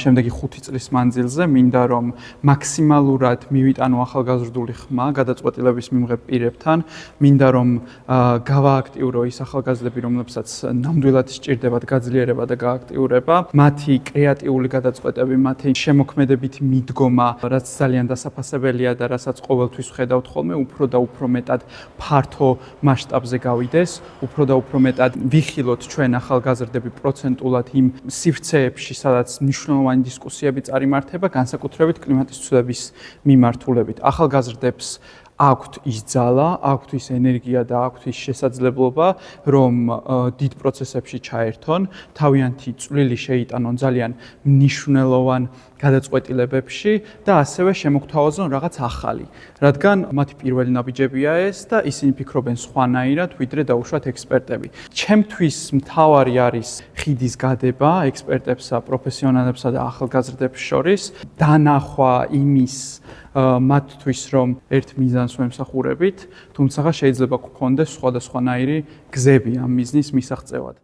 შემდეგი 5 წლის მანძილზე მინდა რომ მაქსიმალურად მივიტანო ახალგაზრდული ხმა გადაწყვეტილების მიმღებ პირებთან, მინდა რომ გავააქტიურო ის ახალგაზრდები, რომლებსაც ნამდვილად სჭირდებათ გაძლიერება და გააქტიურება, მათი კრეატიული გადაწყვეტები, მათი შემოქმედებითი მიდგომა, რაც ძალიან დასაფასებელია და რასაც ყოველთვის ვხედავთ ხოლმე, უფრო და უფრო მეტად ფართო მასშტაბზე გავიდეს, უფრო და უფრო მეტად ვიხილოთ ჩვენ ახალგაზრდები პროცენტულად იმ სივრცეებში, სადაც მნიშვნელოვანი დისკუსიები წარიმართება, განსაკუთრებით კლიმატის ცვლილების მიმართულებით. ახალგაზრდებს აქვთ ის ძალა, აქვთ ის ენერგია და აქვთ ის შესაძლებლობა, რომ დიდ პროცესებში ჩაერთონ, თავიანთი წვლილი შეიტანონ ძალიან მნიშვნელოვან გადაწყვეტილებებში და ასევე შემოგთავაზონ რაღაც ახალი. რადგან მათი პირველი ნაბიჯებია ეს და ისინი ფიქრობენ სხვანაირად, ვიდრე დაუშვათ ექსპერტები. ჩემთვის მთავარი არის ხიდის გადება ექსპერტებსა, პროფესიონალებსა და ახალგაზრდებს შორის, დანახვა იმის მათთვის რომ ერთ მიზანს ვემსახურებით, თუმცა შეიძლება გქონდეს სხვადასხვანაირი გზები ამ მიზნის მისაღწევად.